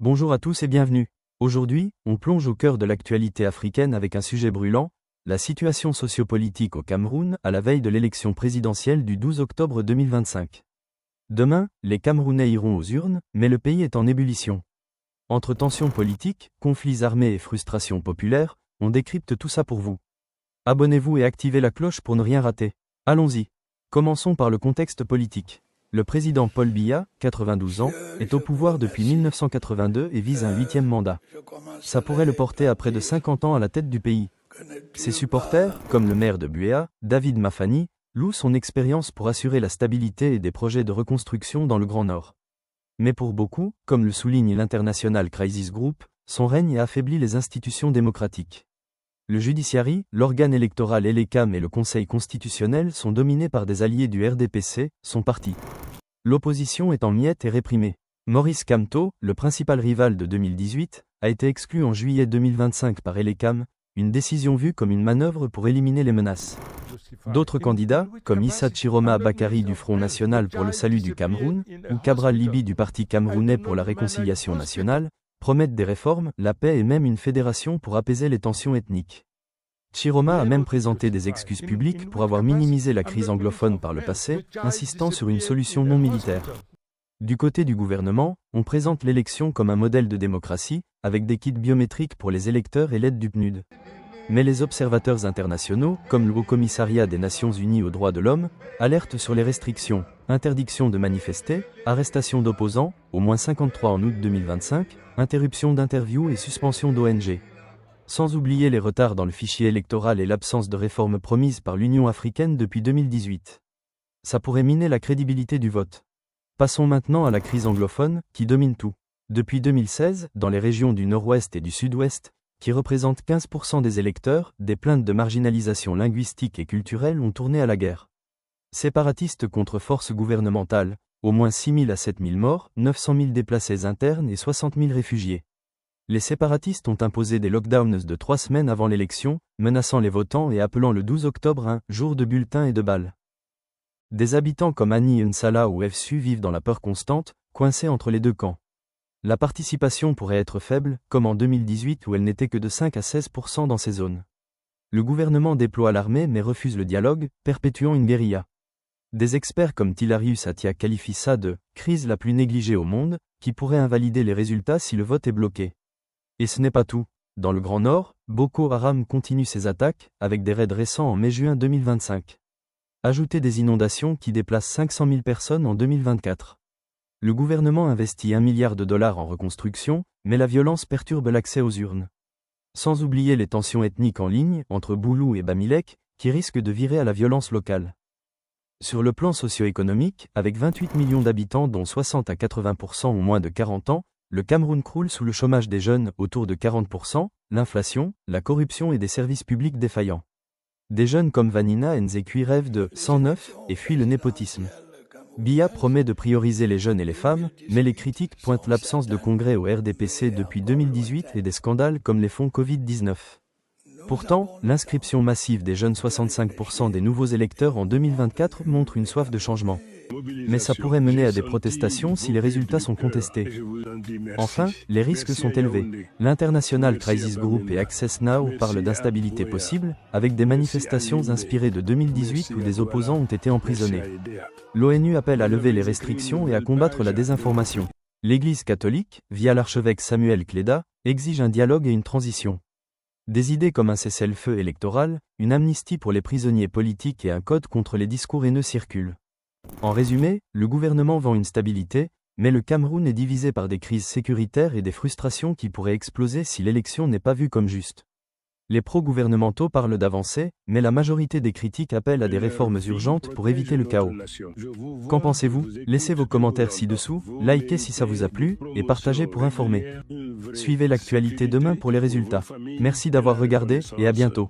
Bonjour à tous et bienvenue. Aujourd'hui, on plonge au cœur de l'actualité africaine avec un sujet brûlant, la situation sociopolitique au Cameroun à la veille de l'élection présidentielle du 12 octobre 2025. Demain, les Camerounais iront aux urnes, mais le pays est en ébullition. Entre tensions politiques, conflits armés et frustrations populaires, on décrypte tout ça pour vous. Abonnez-vous et activez la cloche pour ne rien rater. Allons-y. Commençons par le contexte politique. Le président Paul Biya, 92 ans, est au pouvoir depuis 1982 et vise un 8e mandat. Ça pourrait le porter à près de 50 ans à la tête du pays. Ses supporters, comme le maire de Buea, David Mafani, louent son expérience pour assurer la stabilité et des projets de reconstruction dans le Grand Nord. Mais pour beaucoup, comme le souligne l'International Crisis Group, son règne a affaibli les institutions démocratiques. Le judiciary, l'organe électoral ELECAM et le Conseil constitutionnel sont dominés par des alliés du RDPC, son parti. L'opposition est en miettes et réprimée. Maurice Kamto, le principal rival de 2018, a été exclu en juillet 2025 par ELECAM, une décision vue comme une manœuvre pour éliminer les menaces. D'autres candidats, comme Issa Chiroma Bakari du Front National pour le Salut du Cameroun, ou Cabral Libi du Parti camerounais pour la réconciliation nationale, promettent des réformes, la paix et même une fédération pour apaiser les tensions ethniques. Chiroma a même présenté des excuses publiques pour avoir minimisé la crise anglophone par le passé, insistant sur une solution non militaire. Du côté du gouvernement, on présente l'élection comme un modèle de démocratie, avec des kits biométriques pour les électeurs et l'aide du PNUD. Mais les observateurs internationaux, comme le Haut-Commissariat des Nations Unies aux droits de l'homme, alertent sur les restrictions, interdiction de manifester, arrestation d'opposants, au moins 53 en août 2025, interruption d'interviews et suspension d'ONG. Sans oublier les retards dans le fichier électoral et l'absence de réformes promises par l'Union africaine depuis 2018. Ça pourrait miner la crédibilité du vote. Passons maintenant à la crise anglophone, qui domine tout. Depuis 2016, dans les régions du Nord-Ouest et du Sud-Ouest, qui représentent 15% des électeurs, des plaintes de marginalisation linguistique et culturelle ont tourné à la guerre. Séparatistes contre forces gouvernementales, au moins 6 000 à 7 000 morts, 900 000 déplacés internes et 60 000 réfugiés. Les séparatistes ont imposé des lockdowns de 3 semaines avant l'élection, menaçant les votants et appelant le 12 octobre un « jour de bulletins et de balles ». Des habitants comme Annie Nsala ou FSU vivent dans la peur constante, coincés entre les deux camps. La participation pourrait être faible, comme en 2018 où elle n'était que de 5 à 16% dans ces zones. Le gouvernement déploie l'armée mais refuse le dialogue, perpétuant une guérilla. Des experts comme Tilarius Atia qualifient ça de « crise la plus négligée au monde », qui pourrait invalider les résultats si le vote est bloqué. Et ce n'est pas tout. Dans le Grand Nord, Boko Haram continue ses attaques, avec des raids récents en mai-juin 2025. Ajoutez des inondations qui déplacent 500 000 personnes en 2024. Le gouvernement investit $1 milliard en reconstruction, mais la violence perturbe l'accès aux urnes. Sans oublier les tensions ethniques en ligne, entre Boulou et Bamilek, qui risquent de virer à la violence locale. Sur le plan socio-économique, avec 28 millions d'habitants dont 60 à 80% ont moins de 40 ans, le Cameroun croule sous le chômage des jeunes autour de 40%, l'inflation, la corruption et des services publics défaillants. Des jeunes comme Vanina Nzekui rêvent de « 109 » et fuient le népotisme. Biya promet de prioriser les jeunes et les femmes, mais les critiques pointent l'absence de congrès au RDPC depuis 2018 et des scandales comme les fonds Covid-19. Pourtant, l'inscription massive des jeunes 65% des nouveaux électeurs en 2024 montre une soif de changement. Mais ça pourrait mener à des protestations si les résultats sont contestés. Enfin, les risques sont élevés. L'International Crisis Group et Access Now parlent d'instabilité possible, avec des manifestations inspirées de 2018 où des opposants ont été emprisonnés. L'ONU appelle à lever les restrictions et à combattre la désinformation. L'Église catholique, via l'archevêque Samuel Kleda, exige un dialogue et une transition. Des idées comme un cessez-le-feu électoral, une amnistie pour les prisonniers politiques et un code contre les discours haineux circulent. En résumé, le gouvernement vend une stabilité, mais le Cameroun est divisé par des crises sécuritaires et des frustrations qui pourraient exploser si l'élection n'est pas vue comme juste. Les pro-gouvernementaux parlent d'avancées, mais la majorité des critiques appellent à des réformes urgentes pour éviter le chaos. Qu'en pensez-vous? Laissez vos commentaires ci-dessous, likez si ça vous a plu, et partagez pour informer. Suivez l'actualité demain pour les résultats. Merci d'avoir regardé, et à bientôt.